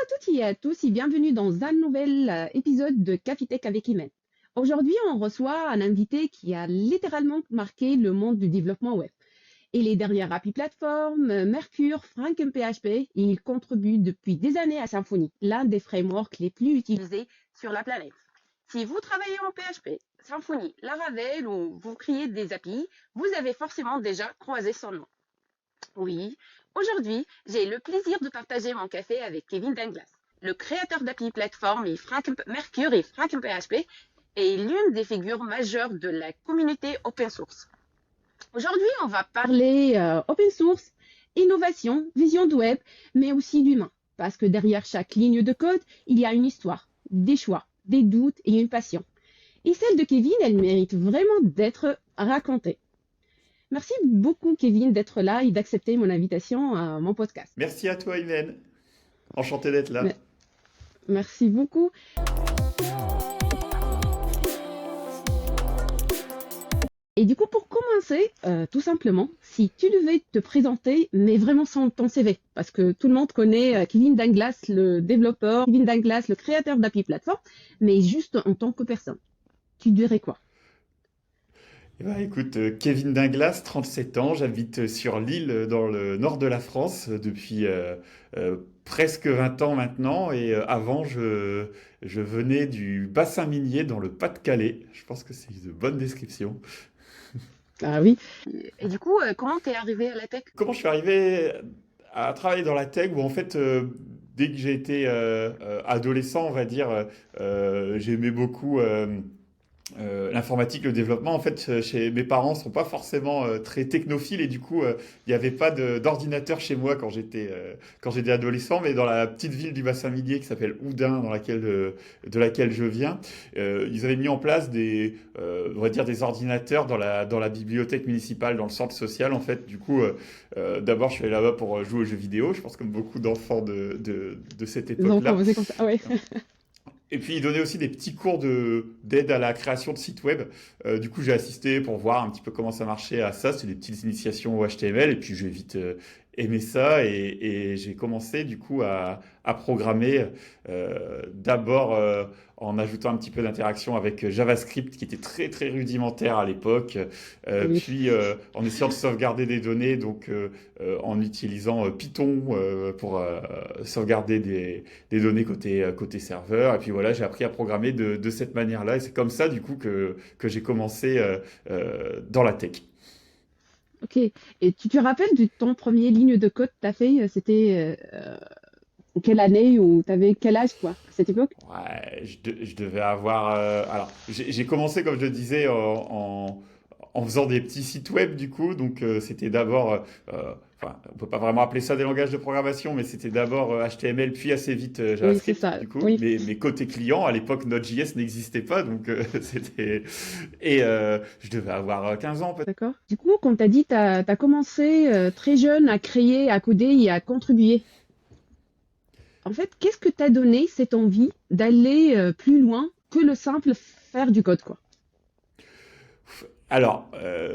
toutes et à tous et bienvenue dans un nouvel épisode de Cafetech avec Imen. Aujourd'hui, on reçoit un invité qui a littéralement marqué le monde du développement web. Il est derrière Happy Platform, Mercure, FrankMPHP et il contribue depuis des années à Symfony, l'un des frameworks les plus utilisés sur la planète. Si vous travaillez en PHP, Symfony, Laravel ou vous créez des API, vous avez forcément déjà croisé son nom. Oui, aujourd'hui, j'ai le plaisir de partager mon café avec Kevin Danglas, le créateur d'API Platform et Mercure et FrankMPHP est l'une des figures majeures de la communauté open source. Aujourd'hui, on va parler open source, innovation, vision de web, mais aussi d'humain. Parce que derrière chaque ligne de code, il y a une histoire, des choix, des doutes et une passion. Et celle de Kevin, elle mérite vraiment d'être racontée. Merci beaucoup, Kevin, d'être là et d'accepter mon invitation à mon podcast. Merci à toi, Imen. Enchanté d'être là. Merci beaucoup. Et du coup, pour commencer, tout simplement, si tu devais te présenter, mais vraiment sans ton CV, parce que tout le monde connaît Kevin Danglas, le développeur, Kevin Danglas, le créateur d'API Platform, mais juste en tant que personne, tu dirais quoi? Eh ben, écoute, Kevin Dinglas, 37 ans, j'habite sur l'île dans le nord de la France depuis presque 20 ans maintenant. Et avant, je venais du bassin minier dans le Pas-de-Calais. Je pense que c'est une bonne description. Ah oui. Et du coup, comment t'es arrivé à la tech? Comment je suis arrivé à travailler dans la tech? Où en fait, dès que j'ai été adolescent, on va dire, j'aimais beaucoup l'informatique, le développement. En fait, chez mes parents sont pas forcément très technophiles et du coup, il n'y avait pas d'ordinateur chez moi quand j'étais adolescent. Mais dans la petite ville du bassin minier qui s'appelle Oudin, de laquelle je viens, ils avaient mis en place on va dire des ordinateurs dans la bibliothèque municipale, dans le centre social. En fait, du coup, d'abord, je suis allé là-bas pour jouer aux jeux vidéo. Je pense comme beaucoup d'enfants de cette Les enfants époque-là. faisaient comme ça. Ah ouais. Et puis, il donnait aussi des petits cours d'aide à la création de sites web. Du coup, j'ai assisté pour voir un petit peu comment ça marchait à ça. C'est des petites initiations au HTML. Et puis, j'ai vite aimé ça. Et j'ai commencé, du coup, à programmer. D'abord, en ajoutant un petit peu d'interaction avec JavaScript, qui était très, très rudimentaire à l'époque. Oui. Puis, en essayant de sauvegarder des données, donc en utilisant Python pour sauvegarder des données côté serveur. Et puis voilà, j'ai appris à programmer de cette manière-là. Et c'est comme ça, du coup, que j'ai commencé dans la tech. Ok. Et tu te rappelles de ton premier ligne de code que tu as fait? C'était quelle année ou tu avais quel âge, quoi, à cette époque? Ouais, je devais avoir. Alors, j'ai commencé, comme je le disais, en faisant des petits sites web, du coup. Donc, c'était d'abord. Enfin, on peut pas vraiment appeler ça des langages de programmation, mais c'était d'abord HTML, puis assez vite Oui, c'est JavaScript, ça. du coup. Oui. Mais côté client, à l'époque, Node.js n'existait pas, donc c'était. Et je devais avoir 15 ans, peut-être. D'accord. Du coup, comme tu as dit, tu as commencé très jeune à créer, à coder et à contribuer. En fait, qu'est-ce que t'a donné cette envie d'aller plus loin que le simple faire du code, quoi? Alors,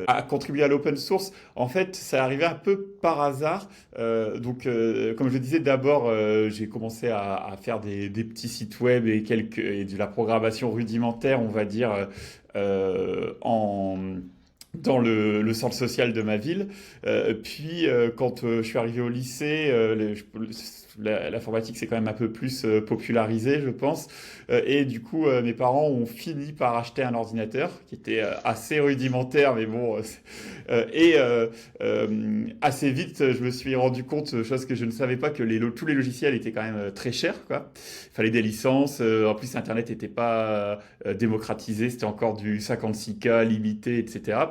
à contribuer à l'open source, en fait, ça arrivait un peu par hasard. Donc, comme je le disais, d'abord, j'ai commencé à faire des petits sites web et de la programmation rudimentaire, on va dire, dans le centre social de ma ville. Puis, quand je suis arrivé au lycée, l'informatique s'est quand même un peu plus popularisée, je pense. Et du coup, mes parents ont fini par acheter un ordinateur qui était assez rudimentaire, mais bon. Assez vite, je me suis rendu compte, chose que je ne savais pas, que tous les logiciels étaient quand même très chers, quoi. Il fallait des licences. En plus, Internet n'était pas démocratisé. C'était encore du 56K limité, etc.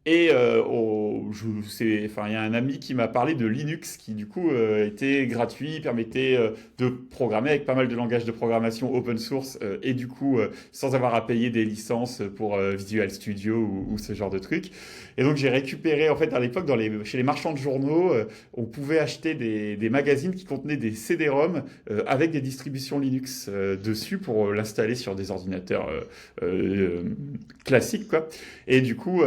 Et enfin, il y a un ami qui m'a parlé de Linux qui du coup était gratuit, permettait de programmer avec pas mal de langages de programmation open source et du coup sans avoir à payer des licences pour Visual Studio ou ce genre de trucs. Et donc j'ai récupéré en fait à l'époque chez les marchands de journaux, on pouvait acheter des magazines qui contenaient des CD-ROM avec des distributions Linux dessus pour l'installer sur des ordinateurs classiques quoi. Et du coup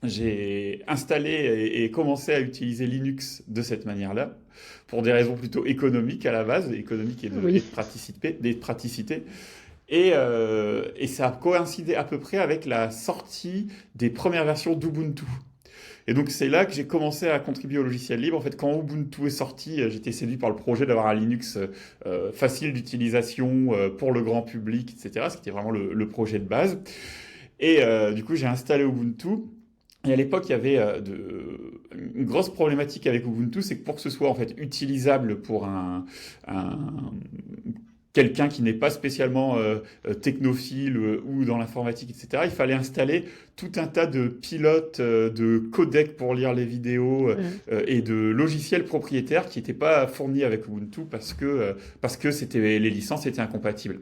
j'ai installé et commencé à utiliser Linux de cette manière-là, pour des raisons plutôt économiques à la base, économiques et Oui. de praticité. Et ça a coïncidé à peu près avec la sortie des premières versions d'Ubuntu. Et donc c'est là que j'ai commencé à contribuer au logiciel libre. En fait, quand Ubuntu est sorti, j'étais séduit par le projet d'avoir un Linux facile d'utilisation pour le grand public, etc. Ce qui était vraiment le projet de base. Et du coup, j'ai installé Ubuntu. Et à l'époque, il y avait une grosse problématique avec Ubuntu, c'est que pour que ce soit en fait utilisable pour un- quelqu'un qui n'est pas spécialement technophile ou dans l'informatique, etc., il fallait installer tout un tas de pilotes, de codecs pour lire les vidéos Ouais. et de logiciels propriétaires qui n'étaient pas fournis avec Ubuntu parce que les licences étaient incompatibles.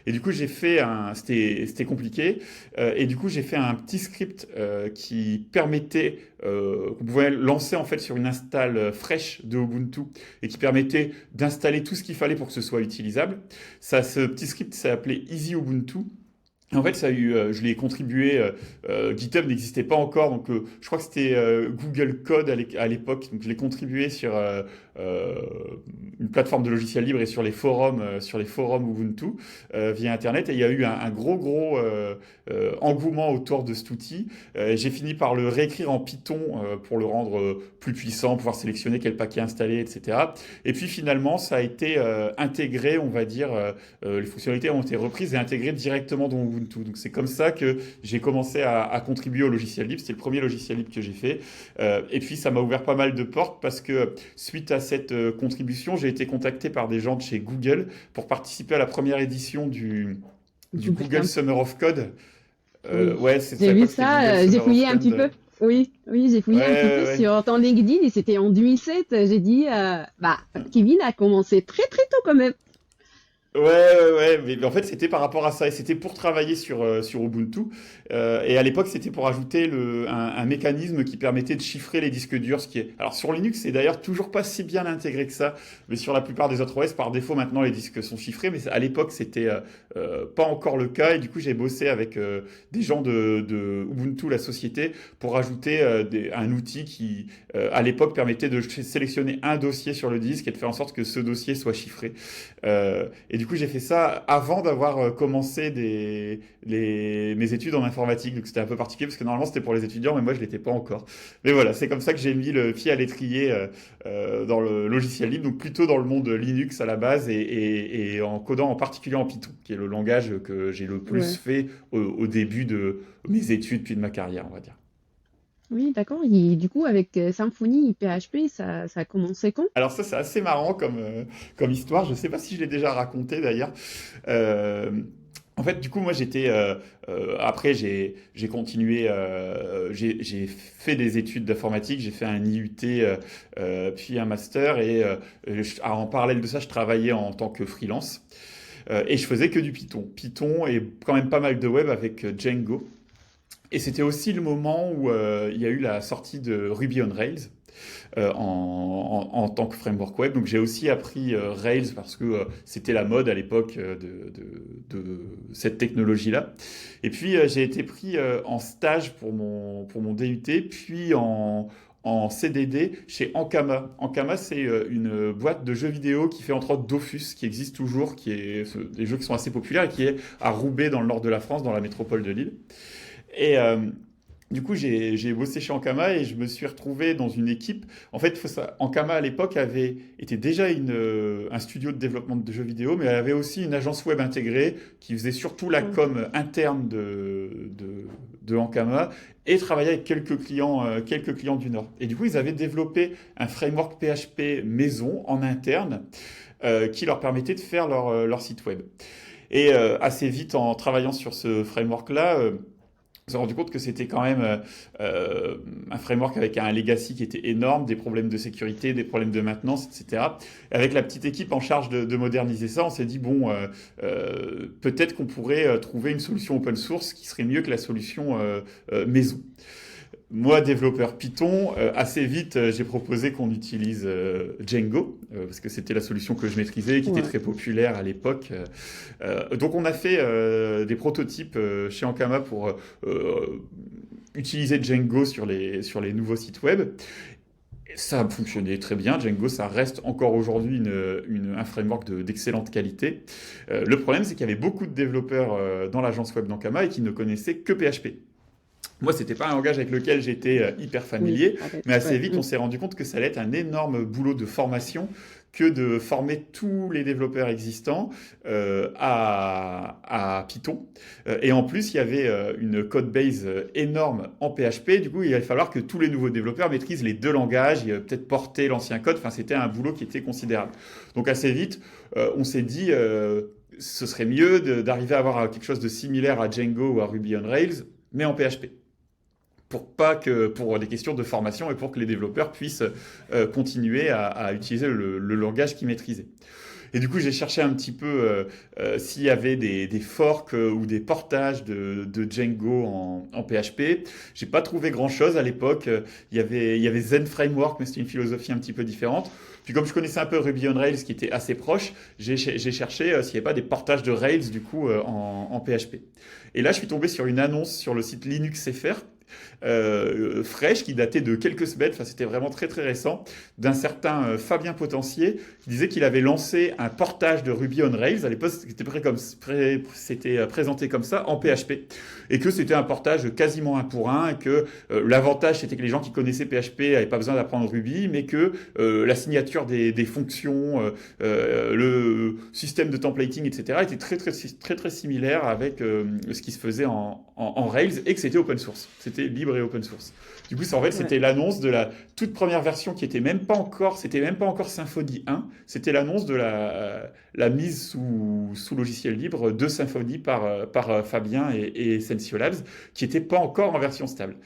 Et du coup, c'était compliqué. Et du coup, j'ai fait un petit script qui permettait, qu'on pouvait lancer en fait sur une install fraîche de Ubuntu et qui permettait d'installer tout ce qu'il fallait pour que ce soit utilisable. Ce petit script s'est appelé Easy Ubuntu. En fait, je l'ai contribué. GitHub n'existait pas encore, donc je crois que c'était Google Code à l'époque. Donc je l'ai contribué sur euh, une plateforme de logiciels libres et sur les forums Ubuntu via Internet. Et il y a eu un gros engouement autour de cet outil. J'ai fini par le réécrire en Python pour le rendre plus puissant, pouvoir sélectionner quel paquet installer, etc. Et puis finalement, ça a été intégré, on va dire. Les fonctionnalités ont été reprises et intégrées directement dans Ubuntu. Donc c'est comme ça que j'ai commencé à contribuer au logiciel libre. C'était le premier logiciel libre que j'ai fait. Et puis ça m'a ouvert pas mal de portes parce que suite à cette contribution, j'ai été contacté par des gens de chez Google pour participer à la première édition du Du Google bootcamp. Summer of Code. Oui. Ouais, c'est ça, J'ai à vu l'époque c'était le Google ça, j'ai Summer of fouillé un petit peu. Code. Oui, oui, j'ai Ouais, fouillé un petit peu ouais, ouais. sur ton LinkedIn et c'était en 2007. J'ai dit, bah, Kevin a commencé très très tôt quand même. Ouais, mais en fait c'était par rapport à ça et c'était pour travailler sur Ubuntu et à l'époque c'était pour ajouter un mécanisme qui permettait de chiffrer les disques durs, ce qui est alors sur Linux c'est d'ailleurs toujours pas si bien intégré que ça, mais sur la plupart des autres OS par défaut maintenant les disques sont chiffrés, mais à l'époque c'était pas encore le cas et du coup j'ai bossé avec des gens de Ubuntu la société pour ajouter un outil qui à l'époque permettait de sélectionner un dossier sur le disque et de faire en sorte que ce dossier soit chiffré. Et du coup, j'ai fait ça avant d'avoir commencé mes études en informatique. Donc c'était un peu particulier parce que normalement c'était pour les étudiants, mais moi je l'étais pas encore. Mais voilà, c'est comme ça que j'ai mis le pied à l'étrier dans le logiciel libre, donc plutôt dans le monde Linux à la base et en codant en particulier en Python, qui est le langage que j'ai le plus Ouais. fait au début de mes études puis de ma carrière, on va dire. Oui, d'accord. Et du coup, avec Symfony et PHP, ça a commencé quand? Alors ça, c'est assez marrant comme histoire. Je ne sais pas si je l'ai déjà raconté d'ailleurs. Euh, En fait, du coup, moi, après, j'ai continué. J'ai fait des études d'informatique. J'ai fait un IUT, puis un master. Et en parallèle de ça, je travaillais en tant que freelance. Et je faisais que du Python. Python et quand même pas mal de web avec Django. Et c'était aussi le moment où il y a eu la sortie de Ruby on Rails en tant que framework web. Donc j'ai aussi appris Rails parce que c'était la mode à l'époque de cette technologie-là. Et puis j'ai été pris en stage pour mon DUT, puis en CDD chez Ankama. Ankama, c'est une boîte de jeux vidéo qui fait entre autres Dofus, qui existe toujours, qui est des jeux qui sont assez populaires et qui est à Roubaix dans le nord de la France, dans la métropole de Lille. Et du coup, j'ai bossé chez Ankama et je me suis retrouvé dans une équipe. En fait, Ankama à l'époque était déjà un studio de développement de jeux vidéo, mais elle avait aussi une agence web intégrée qui faisait surtout la Ah, com interne de Ankama et travaillait avec quelques clients du Nord. Et du coup, ils avaient développé un framework PHP maison en interne qui leur permettait de faire leur site web. Et assez vite, en travaillant sur ce framework-là, on s'est rendu compte que c'était quand même un framework avec un legacy qui était énorme, des problèmes de sécurité, des problèmes de maintenance, etc. Et avec la petite équipe en charge de moderniser ça, on s'est dit, bon, peut-être qu'on pourrait trouver une solution open source qui serait mieux que la solution maison. Moi, développeur Python, assez vite, j'ai proposé qu'on utilise Django, parce que c'était la solution que je maîtrisais, qui était ouais. très populaire à l'époque. Donc, on a fait des prototypes chez Ankama pour utiliser Django sur les nouveaux sites web. Ça a fonctionné très bien. Django, ça reste encore aujourd'hui un framework d'excellente qualité. Le problème, c'est qu'il y avait beaucoup de développeurs dans l'agence web d'Ankama et qui ne connaissaient que PHP. Moi, c'était pas un langage avec lequel j'étais hyper familier, mais assez vite, on s'est rendu compte que ça allait être un énorme boulot de formation que de former tous les développeurs existants à Python. Et en plus, il y avait une code base énorme en PHP. Du coup, il allait falloir que tous les nouveaux développeurs maîtrisent les deux langages, peut-être porter l'ancien code. Enfin, c'était un boulot qui était considérable. Donc, assez vite, on s'est dit ce serait mieux d'arriver à avoir quelque chose de similaire à Django ou à Ruby on Rails, mais en PHP. Pour des questions de formation et pour que les développeurs puissent continuer à utiliser le langage qu'ils maîtrisaient. Et du coup, j'ai cherché un petit peu s'il y avait des forks ou des portages de Django en PHP. J'ai pas trouvé grand-chose à l'époque. Il y avait Zen Framework, mais c'était une philosophie un petit peu différente. Puis comme je connaissais un peu Ruby on Rails, qui était assez proche, j'ai cherché s'il n'y avait pas des portages de Rails du coup en PHP. Et là, je suis tombé sur une annonce sur le site LinuxFR, fraîche, qui datait de quelques semaines, enfin c'était vraiment très très récent, d'un certain Fabien Potentier, qui disait qu'il avait lancé un portage de Ruby on Rails. À l'époque, c'était présenté comme ça en PHP, et que c'était un portage quasiment un pour un, et que l'avantage c'était que les gens qui connaissaient PHP n'avaient pas besoin d'apprendre Ruby, mais que la signature des fonctions, le système de templating, etc. était très très très très similaire avec ce qui se faisait en Rails, et que c'était open source. C'était libre et open source. Du coup, en fait, c'était l'annonce de la toute première version qui était même pas encore Symfony 1. C'était l'annonce de la mise sous logiciel libre de Symfony par Fabien et Sensio Labs, qui n'était pas encore en version stable.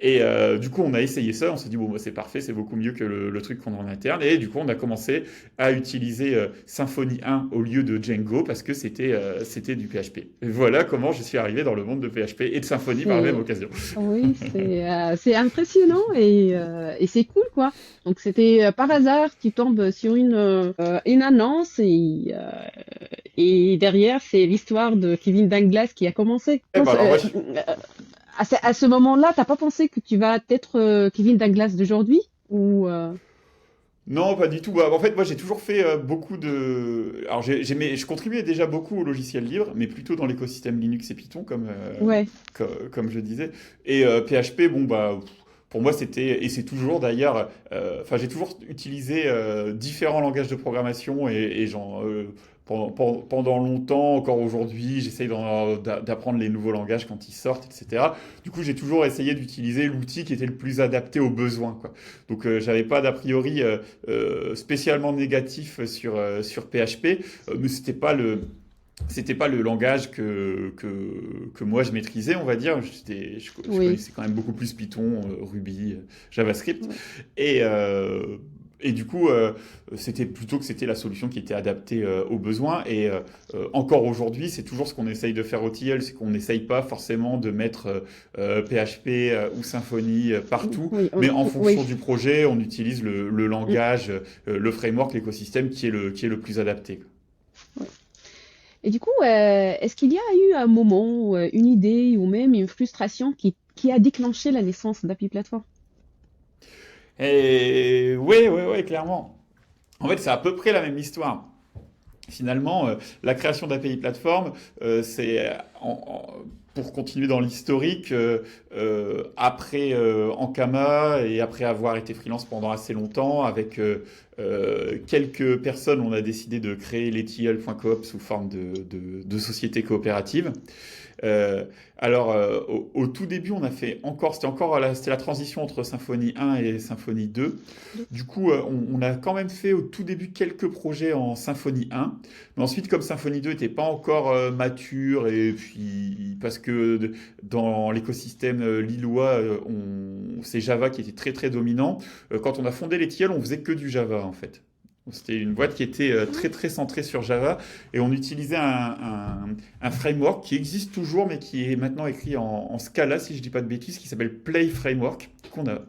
Et du coup, on a essayé ça, on s'est dit, bon, c'est parfait, c'est beaucoup mieux que le truc qu'on a en interne. Et du coup, on a commencé à utiliser Symfony 1 au lieu de Django parce que c'était du PHP. Et voilà comment je suis arrivé dans le monde de PHP et de Symfony par la même occasion. Oui, c'est impressionnant et c'est cool, quoi. Donc, c'était par hasard, tu tombes sur une annonce et derrière, c'est l'histoire de Kevin Douglas qui a commencé. À ce moment-là, t'as pas pensé que tu vas être Kevin Douglas d'aujourd'hui ou Non, pas du tout. Bah, en fait, moi, j'ai toujours fait beaucoup de. Alors, je contribuais déjà beaucoup au logiciel libre, mais plutôt dans l'écosystème Linux et Python, ouais. comme je disais. Et PHP, bon, bah, pour moi, c'était, et c'est toujours d'ailleurs, enfin, j'ai toujours utilisé différents langages de programmation et pendant longtemps, encore aujourd'hui, j'essaye d'apprendre les nouveaux langages quand ils sortent, etc. Du coup, j'ai toujours essayé d'utiliser l'outil qui était le plus adapté aux besoins, quoi. Donc, j'avais pas d'a priori spécialement négatif sur PHP, mais c'était pas le langage que moi je maîtrisais, on va dire. Je connaissais quand même beaucoup plus Python, Ruby, JavaScript. Ouais. Et du coup, c'était plutôt que c'était la solution qui était adaptée aux besoins. Et encore aujourd'hui, c'est toujours ce qu'on essaye de faire au TL, c'est qu'on n'essaye pas forcément de mettre PHP ou Symfony partout, mais en fonction du projet, on utilise le langage, le framework, l'écosystème qui est le plus adapté. Ouais. Et du coup, est-ce qu'il y a eu un moment, une idée ou même une frustration qui a déclenché la naissance d'Happy Platform? Et ouais, clairement. En fait, c'est à peu près la même histoire. Finalement, la création d'API Platform, c'est pour continuer dans l'historique, après Ankama et après avoir été freelance pendant assez longtemps, avec quelques personnes, on a décidé de créer l'ETL.coop sous forme de société coopérative. Au tout début, c'était la transition entre Symfony 1 et Symfony 2. Du coup, on a quand même fait au tout début quelques projets en Symfony 1. Mais ensuite, comme Symfony 2 n'était pas encore mature, et puis parce que dans l'écosystème lillois, c'est Java qui était très très dominant. Quand on a fondé les TIL, on faisait que du Java en fait. C'était une boîte qui était très très centrée sur Java et on utilisait un framework qui existe toujours mais qui est maintenant écrit en Scala si je dis pas de bêtises, qui s'appelle Play Framework. Du coup, on a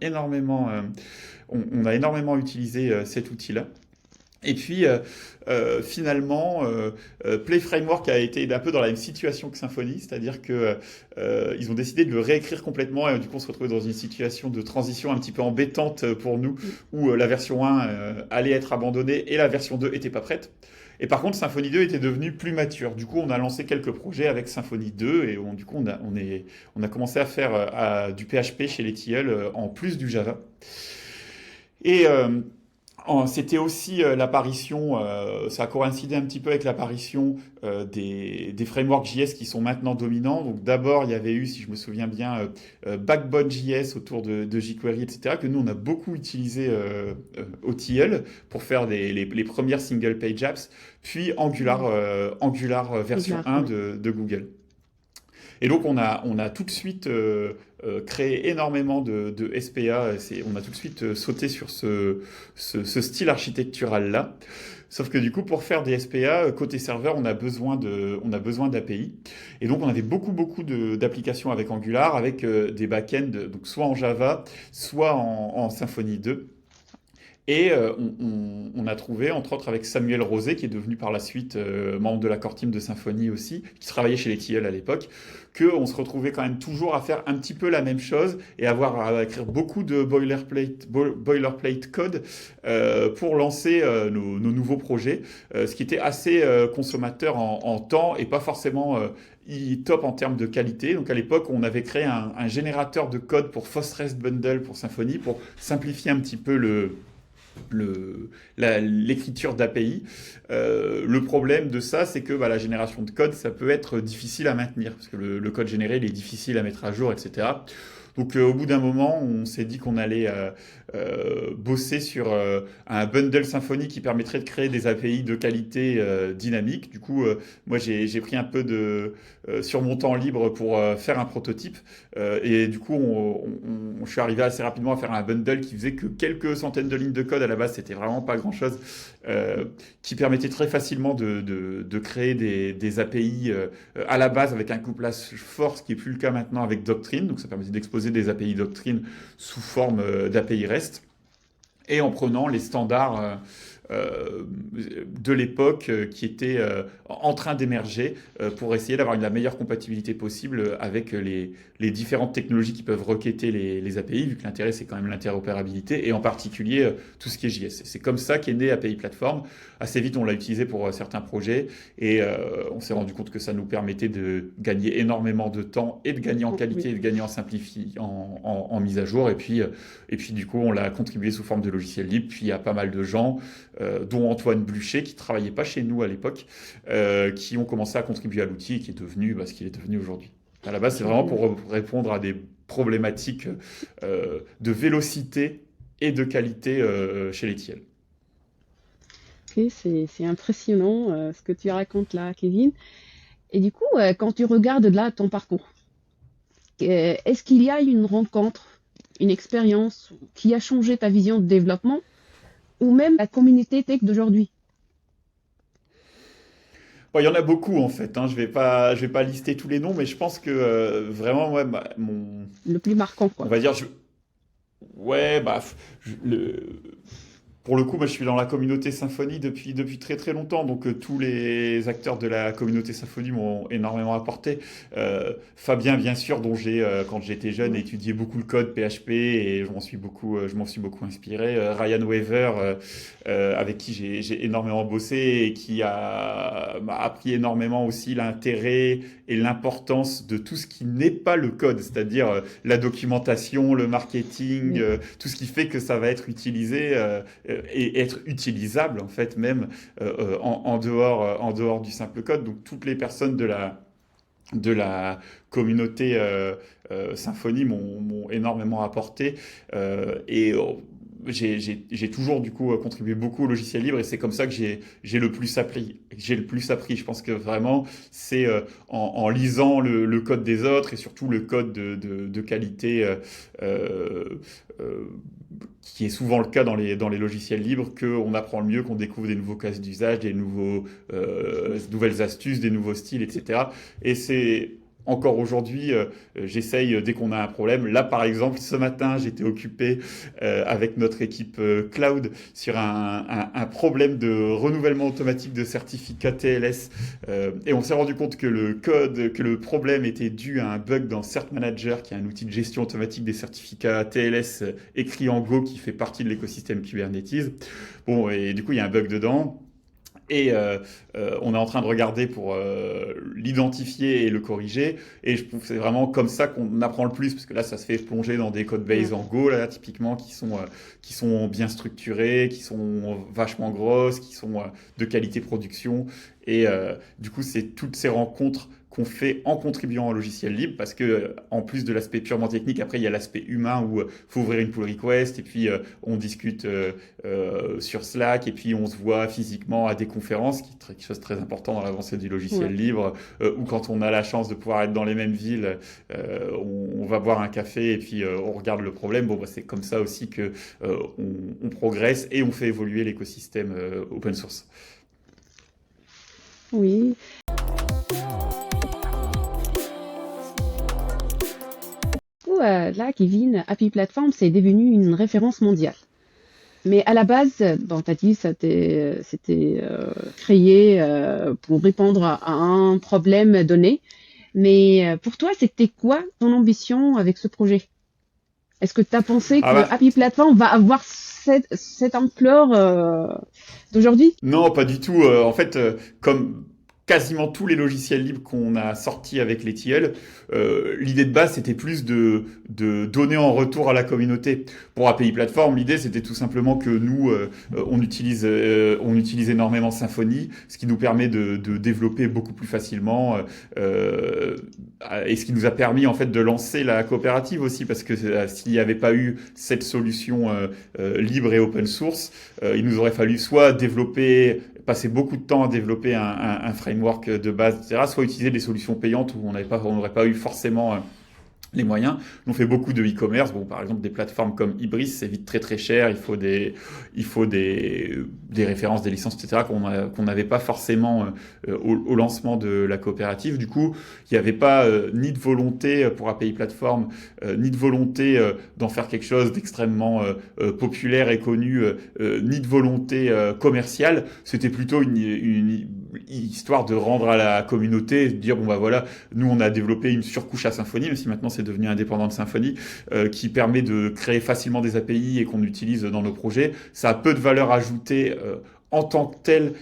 énormément utilisé cet outil-là. Et puis finalement, Play Framework a été un peu dans la même situation que Symfony, c'est-à-dire que ils ont décidé de le réécrire complètement et du coup on se retrouvait dans une situation de transition un petit peu embêtante pour nous, où la version 1 allait être abandonnée et la version 2 était pas prête. Et par contre, Symfony 2 était devenu plus mature. Du coup, on a lancé quelques projets avec Symfony 2 et du coup, on a commencé à faire du PHP chez les tilleuls en plus du Java. Et c'était aussi l'apparition, ça a coïncidé un petit peu avec l'apparition des frameworks JS qui sont maintenant dominants. Donc d'abord, il y avait eu, si je me souviens bien, Backbone JS autour de jQuery, etc., que nous, on a beaucoup utilisé au TL pour faire les premières single page apps, puis Angular version Angular, 1 oui. de Google. Et donc on a tout de suite créé énormément de SPA, on a tout de suite sauté sur ce style architectural-là. Sauf que du coup, pour faire des SPA, côté serveur, on a besoin d'API. Et donc, on avait beaucoup d'applications avec Angular, avec des backends, donc soit en Java, soit en Symfony 2. Et on a trouvé, entre autres avec Samuel Rosé, qui est devenu par la suite membre de la core team de Symfony aussi, qui travaillait chez les tilleuls à l'époque, qu'on se retrouvait quand même toujours à faire un petit peu la même chose et à écrire beaucoup de boilerplate code pour lancer nos nouveaux projets, ce qui était assez consommateur en temps et pas forcément top en termes de qualité. Donc à l'époque, on avait créé un générateur de code pour FastRest Bundle pour Symfony pour simplifier un petit peu l'écriture d'API. Le problème de ça, c'est que la génération de code, ça peut être difficile à maintenir, parce que le code généré, il est difficile à mettre à jour, etc. Donc au bout d'un moment, on s'est dit qu'on allait bosser sur un bundle Symfony qui permettrait de créer des API de qualité dynamique. Du coup, moi j'ai pris un peu sur mon temps libre pour faire un prototype. Et du coup, je suis arrivé assez rapidement à faire un bundle qui faisait que quelques centaines de lignes de code. À la base, c'était vraiment pas grand-chose, qui permettait très facilement de créer des API à la base avec un couplage fort, ce qui est plus le cas maintenant avec Doctrine. Donc ça permettait d'exposer des API Doctrine sous forme d'API REST et en prenant les standards de l'époque qui étaient en train d'émerger pour essayer d'avoir la meilleure compatibilité possible avec les différentes technologies qui peuvent requêter les API, vu que l'intérêt c'est quand même l'interopérabilité et en particulier tout ce qui est JS. C'est comme ça qu'est né API Platform. Assez vite on l'a utilisé pour certains projets et on s'est rendu compte que ça nous permettait de gagner énormément de temps et de gagner en qualité et de gagner en simplification, en mise à jour. Et puis du coup on l'a contribué sous forme de logiciel libre. Puis il y a pas mal de gens dont Antoine Blucher, qui ne travaillait pas chez nous à l'époque, qui ont commencé à contribuer à l'outil et qui est devenu ce qu'il est devenu aujourd'hui. À la base, c'est vraiment pour répondre à des problématiques de vélocité et de qualité chez les tilleuls. Ok, c'est impressionnant ce que tu racontes là, Kevin. Et du coup, quand tu regardes là ton parcours, est-ce qu'il y a une rencontre, une expérience qui a changé ta vision de développement ou même la communauté tech d'aujourd'hui? Bon, il y en a beaucoup en fait, hein. Je vais pas lister tous les noms, mais je pense que vraiment, ouais, Le plus marquant, on quoi. va dire, ouais, pour le coup, moi, je suis dans la communauté Symfony depuis très très longtemps, donc tous les acteurs de la communauté Symfony m'ont énormément apporté. Fabien, bien sûr, dont quand j'étais jeune, Ouais. étudié beaucoup le code PHP et je m'en suis beaucoup inspiré. Ryan Weaver, avec qui j'ai énormément bossé et qui m'a appris énormément aussi l'intérêt et l'importance de tout ce qui n'est pas le code, c'est-à-dire la documentation, le marketing, Oui. tout ce qui fait que ça va être utilisé et être utilisable en fait même en dehors du simple code. Donc toutes les personnes de la communauté Symfony m'ont énormément apporté et j'ai toujours du coup contribué beaucoup au logiciel libre et c'est comme ça que j'ai le plus appris. J'ai le plus appris. Je pense que vraiment c'est en lisant le code des autres et surtout le code de qualité euh, qui est souvent le cas dans les logiciels libres qu'on apprend le mieux, qu'on découvre des nouveaux cas d'usage, des nouvelles astuces, des nouveaux styles, etc. Et encore aujourd'hui, j'essaye dès qu'on a un problème. Là, par exemple, ce matin, j'étais occupé avec notre équipe cloud sur un problème de renouvellement automatique de certificat TLS. Et on s'est rendu compte que le problème était dû à un bug dans Cert Manager, qui est un outil de gestion automatique des certificats TLS écrit en Go qui fait partie de l'écosystème Kubernetes. Bon, et du coup, il y a un bug dedans. Et on est en train de regarder pour l'identifier et le corriger. Et je trouve que c'est vraiment comme ça qu'on apprend le plus, parce que là, ça se fait plonger dans des code Ouais. bases en Go, là, typiquement, qui sont bien structurés, qui sont vachement grosses, qui sont de qualité production. Et du coup, c'est toutes ces rencontres qu'on fait en contribuant au logiciel libre, parce que en plus de l'aspect purement technique, après il y a l'aspect humain où faut ouvrir une pull request et puis on discute sur Slack et puis on se voit physiquement à des conférences, qui est quelque chose de très important dans l'avancée du Ouais. logiciel libre, ou quand on a la chance de pouvoir être dans les mêmes villes, on va boire un café et puis on regarde le problème. Bon, bah, c'est comme ça aussi que on progresse et on fait évoluer l'écosystème open source. Oui. Du coup, là, Kevin, Happy Platform, c'est devenu une référence mondiale. Mais à la base, bon, t'as dit, c'était créé pour répondre à un problème donné. Mais pour toi, c'était quoi ton ambition avec ce projet? Est-ce que tu as pensé Ah que bah, Happy Platform va avoir cette ampleur d'aujourd'hui? non, pas du tout. En fait, comme quasiment tous les logiciels libres qu'on a sortis avec les tilleuls, l'idée de base, c'était plus de donner en retour à la communauté. Pour API Platform, l'idée, c'était tout simplement que nous, on utilise énormément Symfony, ce qui nous permet de développer beaucoup plus facilement, euh, et ce qui nous a permis, en fait, de lancer la coopérative aussi, parce que s'il n'y avait pas eu cette solution libre et open source, il nous aurait fallu soit développer, passer beaucoup de temps à développer un framework de base, etc., soit utiliser des solutions payantes où on n'aurait pas eu forcément les moyens. On fait beaucoup de e-commerce. Bon, par exemple, des plateformes comme Ibris, c'est vite très très cher. Il faut des références, des licences, etc. Qu'on n'avait pas forcément au lancement de la coopérative. Du coup, il n'y avait pas ni de volonté pour API Platform, ni de volonté d'en faire quelque chose d'extrêmement populaire et connu, ni de volonté commerciale. C'était plutôt une histoire de rendre à la communauté, de dire bon bah voilà, nous on a développé une surcouche à Symfony, même si maintenant c'est devenu indépendant de Symfony, qui permet de créer facilement des API et qu'on utilise dans nos projets. Ça a peu de valeur ajoutée en tant que tel.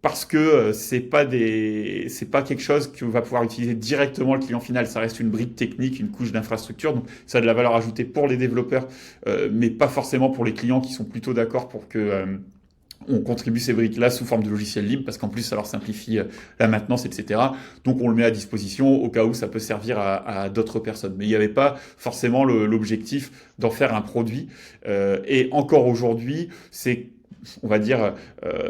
Parce que c'est pas quelque chose que va pouvoir utiliser directement le client final. Ça reste une brique technique, une couche d'infrastructure. Donc ça a de la valeur ajoutée pour les développeurs, mais pas forcément pour les clients qui sont plutôt d'accord pour que on contribue ces briques-là sous forme de logiciel libre parce qu'en plus ça leur simplifie la maintenance, etc. Donc on le met à disposition au cas où ça peut servir à d'autres personnes. Mais il n'y avait pas forcément l'objectif d'en faire un produit. Et encore aujourd'hui, c'est on va dire,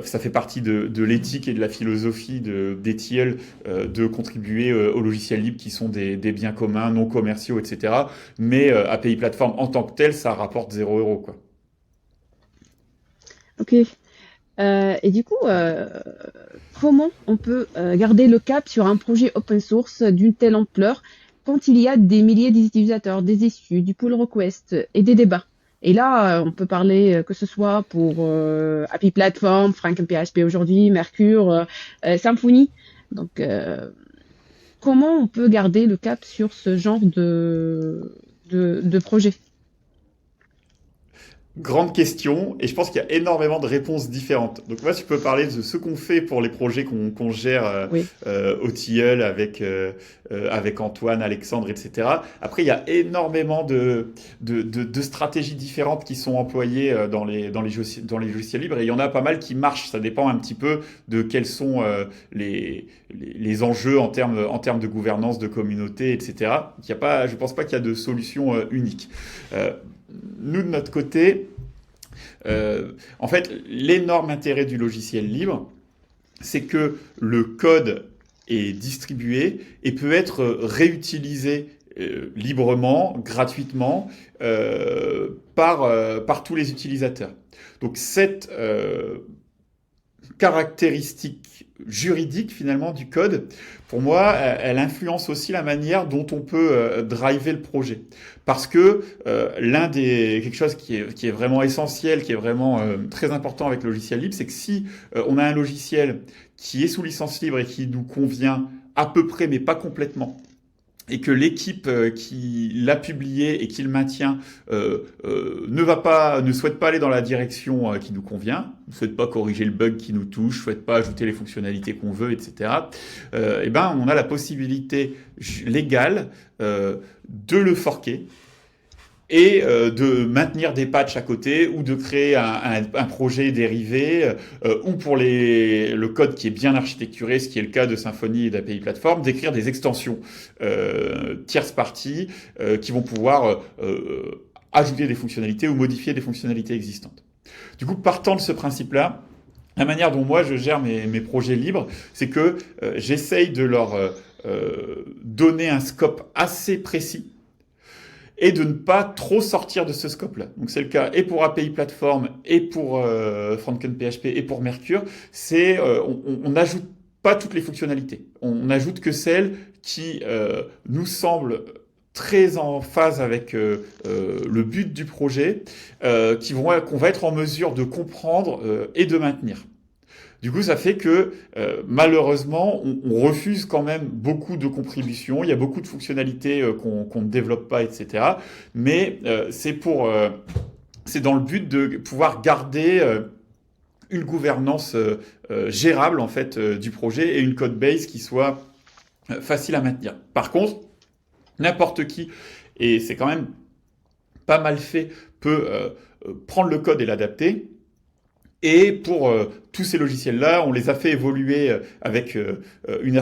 ça fait partie de l'éthique et de la philosophie des tilleuls de contribuer aux logiciels libres qui sont des biens communs, non commerciaux, etc. Mais API Platform en tant que tel, ça rapporte 0 €, quoi. Ok. Et du coup, comment on peut garder le cap sur un projet open source d'une telle ampleur quand il y a des milliers d'utilisateurs, des issues, du pull request et des débats? Et là, on peut parler que ce soit pour Happy Platform, FrankMPHP aujourd'hui, Mercure, Symfony. Donc, comment on peut garder le cap sur ce genre de projet? Grande question, et je pense qu'il y a énormément de réponses différentes. Donc moi, tu peux parler de ce qu'on fait pour les projets qu'on gère Oui. au Tilleul avec Antoine, Alexandre, etc. Après, il y a énormément de stratégies différentes qui sont employées dans les logiciels libres, et il y en a pas mal qui marchent. Ça dépend un petit peu de quels sont les enjeux en termes de gouvernance, de communauté, etc. Il y a pas, je pense pas qu'il y a de solution unique. Euh, Nous, de notre côté, en fait, l'énorme intérêt du logiciel libre, c'est que le code est distribué et peut être réutilisé librement, gratuitement, par tous les utilisateurs. Donc caractéristique juridique finalement du code, pour moi, elle influence aussi la manière dont on peut driver le projet. Parce que quelque chose qui est vraiment essentiel, qui est vraiment très important avec le logiciel libre, c'est que si on a un logiciel qui est sous licence libre et qui nous convient à peu près, mais pas complètement, et que l'équipe qui l'a publié et qui le maintient ne souhaite pas aller dans la direction qui nous convient, ne souhaite pas corriger le bug qui nous touche, ne souhaite pas ajouter les fonctionnalités qu'on veut, etc. Eh ben, on a la possibilité légale de le forquer et de maintenir des patchs à côté ou de créer un projet dérivé ou pour le code qui est bien architecturé, ce qui est le cas de Symfony et d'API Platform, d'écrire des extensions tierce parties qui vont pouvoir ajouter des fonctionnalités ou modifier des fonctionnalités existantes. Du coup, partant de ce principe-là, la manière dont moi je gère mes projets libres, c'est que j'essaye de leur donner un scope assez précis et de ne pas trop sortir de ce scope-là. Donc c'est le cas et pour API Platform et pour FrontEnd-PHP et pour Mercure. On n'ajoute pas toutes les fonctionnalités. On n'ajoute que celles qui nous semblent très en phase avec le but du projet, qu'on va être en mesure de comprendre et de maintenir. Du coup, ça fait que malheureusement, on refuse quand même beaucoup de contributions. Il y a beaucoup de fonctionnalités qu'on ne développe pas, etc. Mais c'est dans le but de pouvoir garder une gouvernance gérable en fait du projet et une code base qui soit facile à maintenir. Par contre, n'importe qui, et c'est quand même pas mal fait, peut prendre le code et l'adapter. Et pour tous ces logiciels-là, on les a fait évoluer avec une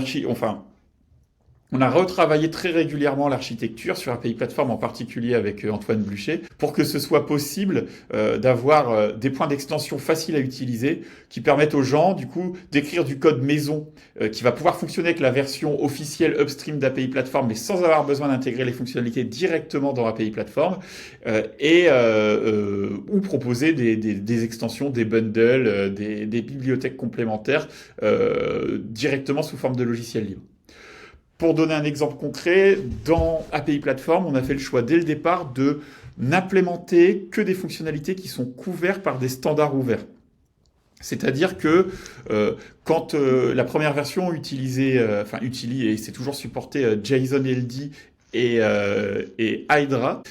on a retravaillé très régulièrement l'architecture sur API Platform, en particulier avec Antoine Blucher, pour que ce soit possible d'avoir des points d'extension faciles à utiliser, qui permettent aux gens, du coup, d'écrire du code maison qui va pouvoir fonctionner avec la version officielle upstream d'API Platform, mais sans avoir besoin d'intégrer les fonctionnalités directement dans API Platform, ou proposer des extensions, des bundles, des bibliothèques complémentaires directement sous forme de logiciel libre. Pour donner un exemple concret, dans API Platform, on a fait le choix dès le départ de n'implémenter que des fonctionnalités qui sont couvertes par des standards ouverts. C'est-à-dire que quand la première version utilise et c'est toujours supporté JSON LD et Hydra.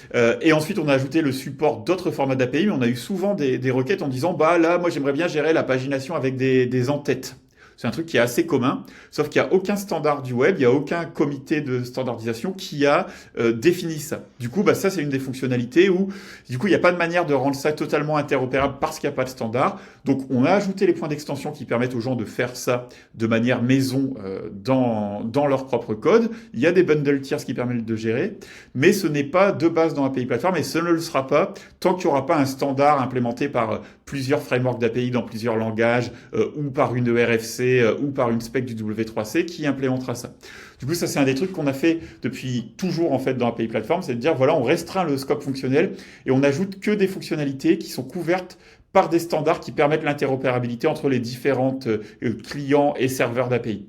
Et ensuite, on a ajouté le support d'autres formats d'API, mais on a eu souvent des requêtes en disant « bah là, moi j'aimerais bien gérer la pagination avec des en-têtes ». C'est un truc qui est assez commun, sauf qu'il n'y a aucun standard du web, il n'y a aucun comité de standardisation qui a défini ça. Du coup, ça, c'est une des fonctionnalités où, du coup, il n'y a pas de manière de rendre ça totalement interopérable parce qu'il n'y a pas de standard. Donc, on a ajouté les points d'extension qui permettent aux gens de faire ça de manière maison dans leur propre code. Il y a des bundles tiers qui permettent de gérer, mais ce n'est pas de base dans API Platform et ce ne le sera pas tant qu'il n'y aura pas un standard implémenté par plusieurs frameworks d'API dans plusieurs langages ou par une ERFC ou par une spec du W3C qui implémentera ça. Du coup, ça, c'est un des trucs qu'on a fait depuis toujours en fait dans API Platform, c'est de dire voilà, on restreint le scope fonctionnel et on n'ajoute que des fonctionnalités qui sont couvertes par des standards qui permettent l'interopérabilité entre les différentes clients et serveurs d'API.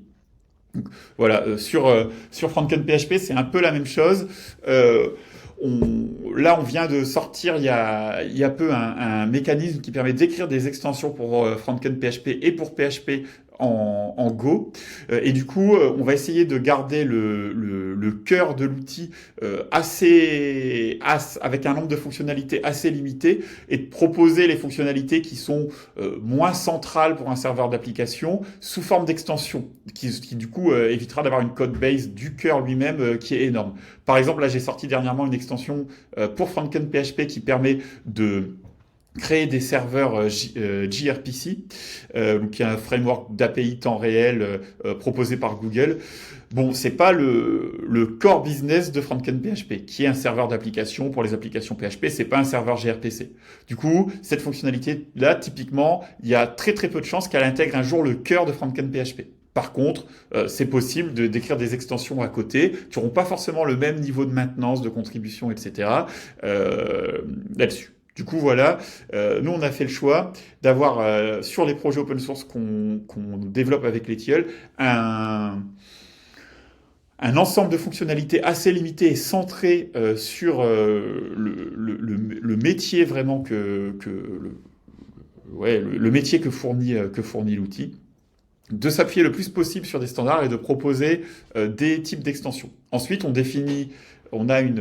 Donc, voilà, sur FrontEnd-PHP, c'est un peu la même chose. Là, on vient de sortir il y a peu un mécanisme qui permet d'écrire des extensions pour FrontEnd-PHP et pour PHP en Go. Et du coup, on va essayer de garder le cœur de l'outil avec un nombre de fonctionnalités assez limité et de proposer les fonctionnalités qui sont moins centrales pour un serveur d'application sous forme d'extension, qui du coup évitera d'avoir une code base du cœur lui-même qui est énorme. Par exemple, là, j'ai sorti dernièrement une extension pour FrontEnd-PHP qui permet de créer des serveurs gRPC, qui est un framework d'API temps réel proposé par Google. Bon, c'est pas le core business de FrontEnd-PHP, qui est un serveur d'application pour les applications PHP, c'est pas un serveur gRPC. Du coup, cette fonctionnalité-là, typiquement, il y a très très peu de chances qu'elle intègre un jour le cœur de FrontEnd-PHP. Par contre, c'est possible d'écrire des extensions à côté qui n'auront pas forcément le même niveau de maintenance, de contribution, etc. Là-dessus. Du coup, voilà, nous, on a fait le choix d'avoir, sur les projets open source qu'on développe avec les tilleuls, un ensemble de fonctionnalités assez limité et centré sur le métier vraiment le métier que fournit l'outil, de s'appuyer le plus possible sur des standards et de proposer des types d'extensions. Ensuite, en termes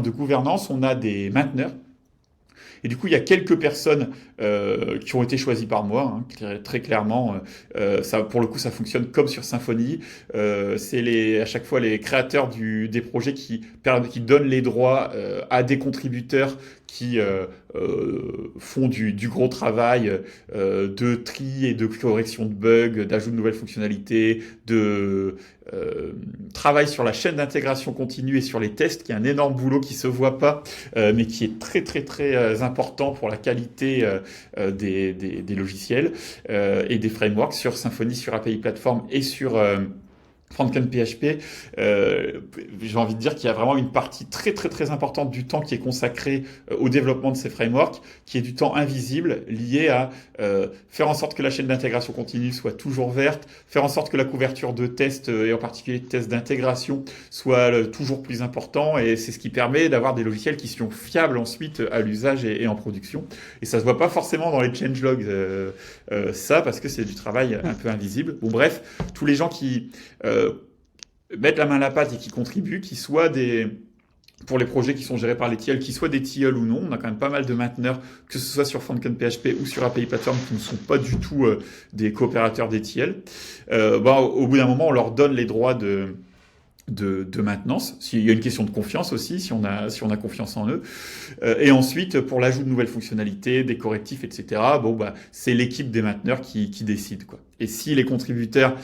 de gouvernance, on a des mainteneurs. Et du coup, il y a quelques personnes qui ont été choisies par moi, hein, très clairement. Ça, pour le coup, ça fonctionne comme sur Symfony. C'est à chaque fois les créateurs des projets qui donnent les droits à des contributeurs qui font du gros travail de tri et de correction de bugs, d'ajout de nouvelles fonctionnalités, de travail sur la chaîne d'intégration continue et sur les tests, qui est un énorme boulot qui se voit pas, mais qui est très très très important pour la qualité des logiciels et des frameworks sur Symfony, sur API Platform et sur Frontend PHP, j'ai envie de dire qu'il y a vraiment une partie très très très importante du temps qui est consacrée au développement de ces frameworks, qui est du temps invisible lié à faire en sorte que la chaîne d'intégration continue soit toujours verte, faire en sorte que la couverture de tests, et en particulier de tests d'intégration, soit toujours plus important, et c'est ce qui permet d'avoir des logiciels qui sont fiables ensuite à l'usage et en production. Et ça se voit pas forcément dans les changelogs, ça, parce que c'est du travail un peu invisible. Bon bref, tous les gens qui mettre la main à la pâte et qui contribuent, pour les projets qui sont gérés par les tilleuls, qu'ils soient des tilleuls ou non. On a quand même pas mal de mainteneurs, que ce soit sur Frontend PHP ou sur API Platform, qui ne sont pas du tout des coopérateurs des tilleuls. Au bout d'un moment, on leur donne les droits de maintenance. S'il y a une question de confiance aussi, si on a confiance en eux. Et ensuite, pour l'ajout de nouvelles fonctionnalités, des correctifs, etc., c'est l'équipe des mainteneurs qui décide, quoi. Et si les contributeurs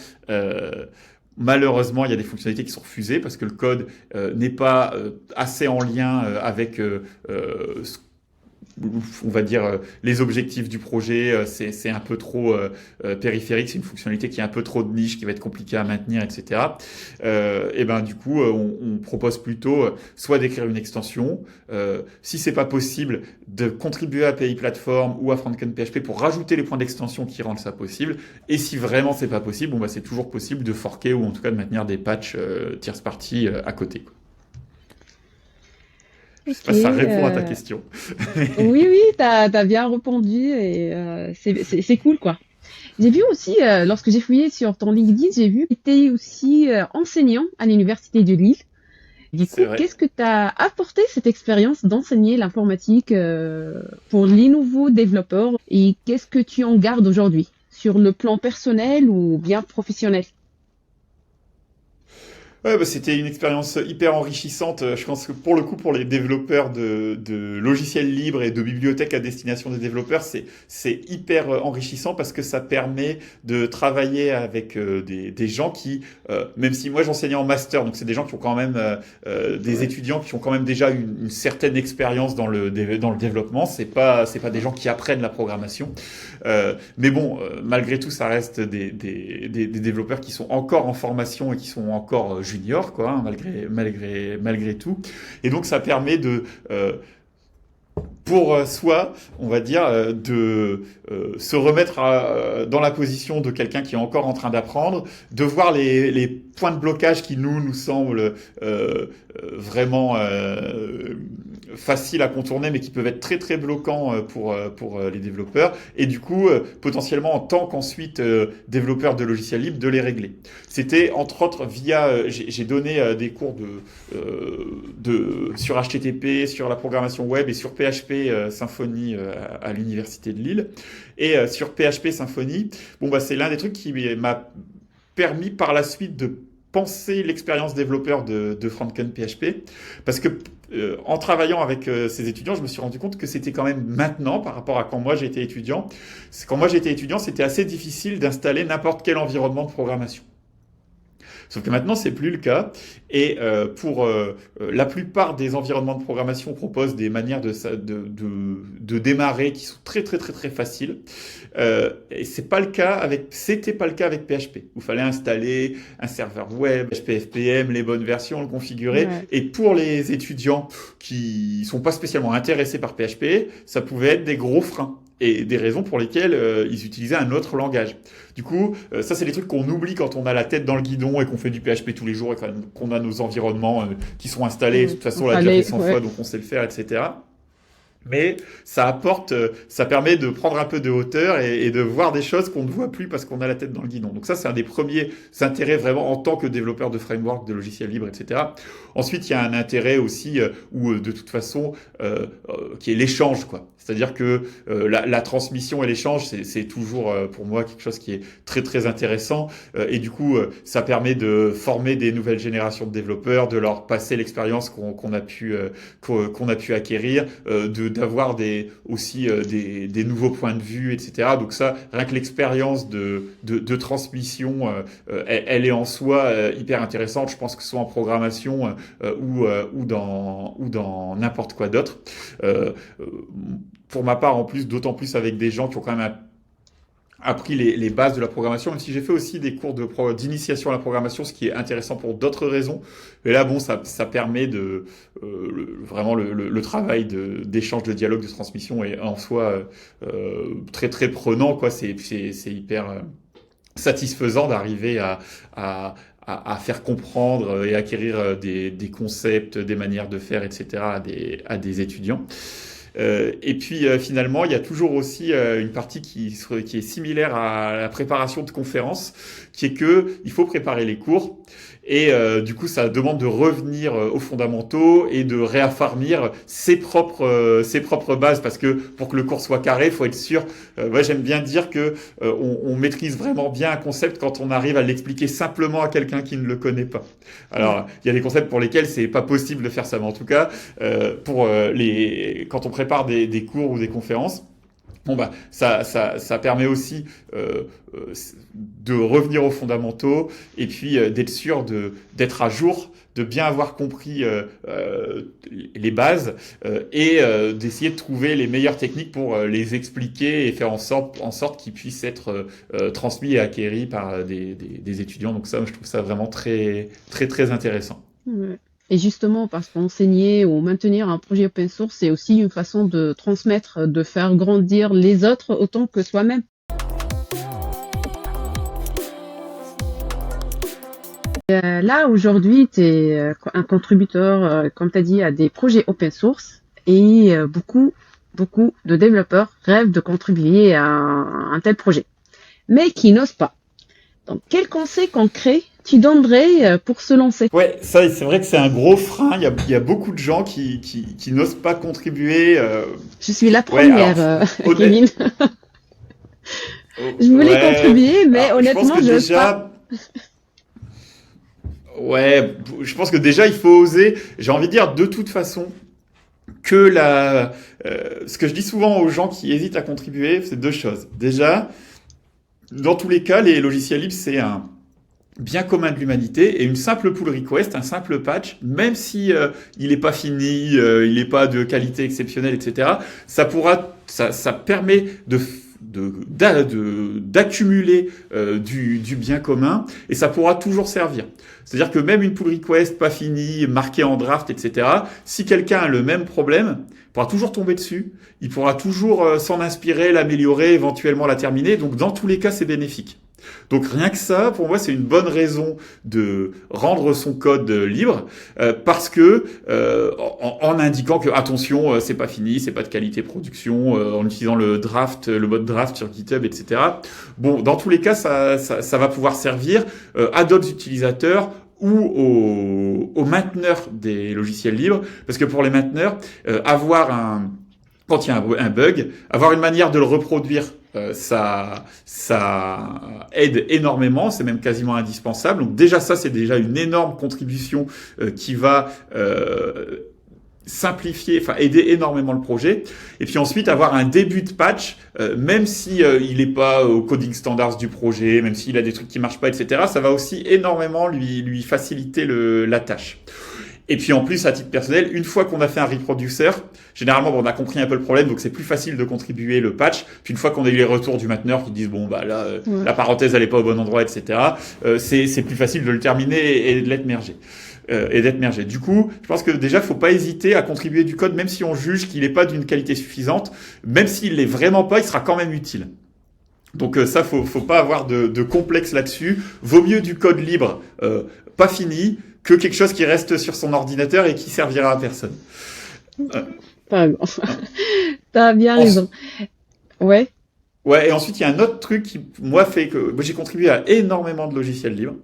malheureusement, il y a des fonctionnalités qui sont refusées parce que le code n'est pas assez en lien avec on va dire les objectifs du projet, c'est un peu trop périphérique, c'est une fonctionnalité qui est un peu trop de niche, qui va être compliquée à maintenir, etc. Et ben du coup, on propose plutôt soit d'écrire une extension, si c'est pas possible, de contribuer à API Platform ou à Frontend PHP pour rajouter les points d'extension qui rendent ça possible. Et si vraiment c'est pas possible, c'est toujours possible de forker ou en tout cas de maintenir des patchs tierce party à côté, quoi. Je sais Ok. pas si ça répond à ta question. Oui, oui, t'as bien répondu et c'est cool, quoi. J'ai vu aussi, lorsque j'ai fouillé sur ton LinkedIn, j'ai vu que tu étais aussi enseignant à l'Université de Lille. Du coup, C'est vrai. qu'est-ce que t'as apporté cette expérience d'enseigner l'informatique pour les nouveaux développeurs et qu'est-ce que tu en gardes aujourd'hui sur le plan personnel ou bien professionnel? Ouais, c'était une expérience hyper enrichissante. Je pense que pour le coup, pour les développeurs de logiciels libres et de bibliothèques à destination des développeurs, c'est hyper enrichissant parce que ça permet de travailler avec des gens qui, même si moi j'enseignais en master, donc c'est des gens qui ont quand même des étudiants qui ont quand même déjà une certaine expérience dans le développement. C'est pas des gens qui apprennent la programmation. Mais bon, malgré tout, ça reste des développeurs qui sont encore en formation et qui sont encore juniors, quoi, hein, malgré tout. Et donc, ça permet pour soi, on va dire, de se remettre dans la position de quelqu'un qui est encore en train d'apprendre, de voir les points de blocage qui nous semblent vraiment faciles à contourner, mais qui peuvent être très très bloquants pour les développeurs, et du coup, potentiellement en tant qu'ensuite développeur de logiciels libres, de les régler. C'était entre autres j'ai donné des cours sur HTTP, sur la programmation web et sur PHP Symfony à l'université de Lille. Et sur PHP Symfony, c'est l'un des trucs qui m'a permis par la suite de penser l'expérience développeur de Frontend PHP, parce que en travaillant avec ces étudiants, je me suis rendu compte que c'était quand même maintenant, par rapport à quand moi j'étais étudiant, c'était assez difficile d'installer n'importe quel environnement de programmation. Sauf que maintenant, c'est plus le cas. Et pour la plupart des environnements de programmation proposent des manières de démarrer qui sont très très très très faciles. Et c'était pas le cas avec PHP. Il fallait installer un serveur web, PHP FPM, les bonnes versions, le configurer. Ouais. Et pour les étudiants qui sont pas spécialement intéressés par PHP, ça pouvait être des gros freins et des raisons pour lesquelles ils utilisaient un autre langage. Du coup, ça c'est des trucs qu'on oublie quand on a la tête dans le guidon et qu'on fait du PHP tous les jours et qu'on a nos environnements qui sont installés. De toute façon, on l'a déjà fait 100 fois, donc on sait le faire, etc. Mais ça apporte, ça permet de prendre un peu de hauteur et de voir des choses qu'on ne voit plus parce qu'on a la tête dans le guidon. Donc ça, c'est un des premiers intérêts vraiment en tant que développeur de framework, de logiciels libres, etc. Ensuite, il y a un intérêt aussi où de toute façon, qui est l'échange, quoi. C'est-à-dire que la transmission et l'échange, c'est toujours pour moi quelque chose qui est très très intéressant. Et du coup, ça permet de former des nouvelles générations de développeurs, de leur passer l'expérience qu'on a pu acquérir, d'avoir aussi des nouveaux points de vue, etc. Donc ça, rien que l'expérience de transmission, elle est en soi hyper intéressante. Je pense que ce soit en programmation ou dans n'importe quoi d'autre. Pour ma part, en plus, d'autant plus avec des gens qui ont quand même appris les bases de la programmation, même si j'ai fait aussi des cours d'initiation à la programmation, ce qui est intéressant pour d'autres raisons. Et là, bon, ça permet vraiment le travail d'échange, de dialogue, de transmission est en soi très très prenant, quoi. C'est hyper satisfaisant d'arriver à faire comprendre et acquérir des concepts, des manières de faire, etc. à des étudiants. Et puis finalement, il y a toujours aussi une partie qui est similaire à la préparation de conférences, qui est que il faut préparer les cours. Et du coup, ça demande de revenir aux fondamentaux et de réaffermir ses propres bases, parce que pour que le cours soit carré, il faut être sûr. Moi, j'aime bien dire que on maîtrise vraiment bien un concept quand on arrive à l'expliquer simplement à quelqu'un qui ne le connaît pas. Alors, il y a des concepts pour lesquels c'est pas possible de faire ça, mais en tout cas, quand on prépare des cours ou des conférences, bon bah ça permet aussi de revenir aux fondamentaux et puis d'être sûr d'être à jour, de bien avoir compris les bases et d'essayer de trouver les meilleures techniques pour les expliquer et faire en sorte qu'ils puissent être transmis et acquéris par des étudiants. Donc ça, je trouve ça vraiment très très très intéressant. Ouais. Et justement, parce qu'enseigner ou maintenir un projet open source, c'est aussi une façon de transmettre, de faire grandir les autres autant que soi-même. Là, aujourd'hui, tu es un contributeur, comme tu as dit, à des projets open source et beaucoup de développeurs rêvent de contribuer à un tel projet, mais qui n'osent pas. Donc, quels conseils concrets tu donnerais pour se lancer? Ouais, ça, c'est vrai que c'est un gros frein. Il y a beaucoup de gens qui n'osent pas contribuer. Je suis la Ouais, première, alors, Kevin. Je voulais ouais, contribuer, mais alors, je pense honnêtement, que je n'ose pas. ouais, je pense que déjà, il faut oser. J'ai envie de dire, de toute façon, que ce que je dis souvent aux gens qui hésitent à contribuer, c'est deux choses. Déjà, dans tous les cas, les logiciels libres, c'est un bien commun de l'humanité et une simple pull request, un simple patch, même si il n'est pas fini, il n'est pas de qualité exceptionnelle, etc. Ça permet d'accumuler du bien commun et ça pourra toujours servir. C'est-à-dire que même une pull request pas finie, marquée en draft, etc. Si quelqu'un a le même problème, il pourra toujours tomber dessus, il pourra toujours s'en inspirer, l'améliorer, éventuellement la terminer. Donc dans tous les cas, c'est bénéfique. Donc rien que ça, pour moi, c'est une bonne raison de rendre son code libre parce que en indiquant que attention, c'est pas fini, c'est pas de qualité production, en utilisant le mode draft sur GitHub, etc. Bon, dans tous les cas, ça va pouvoir servir à d'autres utilisateurs ou aux mainteneurs des logiciels libres, parce que pour les mainteneurs, quand il y a un bug, avoir une manière de le reproduire, ça aide énormément, c'est même quasiment indispensable. Donc déjà ça, c'est déjà une énorme contribution qui va simplifier, enfin aider énormément le projet. Et puis ensuite avoir un début de patch, même si il n'est pas au coding standards du projet, même s'il a des trucs qui marchent pas, etc. Ça va aussi énormément lui faciliter la tâche. Et puis en plus, à titre personnel, une fois qu'on a fait un reproducer, généralement on a compris un peu le problème, donc c'est plus facile de contribuer le patch. Puis une fois qu'on a eu les retours du mainteneur qui disent bon bah là la parenthèse elle est pas au bon endroit, etc. C'est plus facile de le terminer et de l'être mergé. D'être mergé. Du coup, je pense que déjà, faut pas hésiter à contribuer du code, même si on juge qu'il n'est pas d'une qualité suffisante, même s'il l'est vraiment pas, il sera quand même utile. Donc ça, faut pas avoir de complexe là-dessus. Vaut mieux du code libre, pas fini, que quelque chose qui reste sur son ordinateur et qui servira à personne. T'as bien raison. Ouais. Ouais, et ensuite, il y a un autre truc qui, moi, fait que moi, j'ai contribué à énormément de logiciels libres.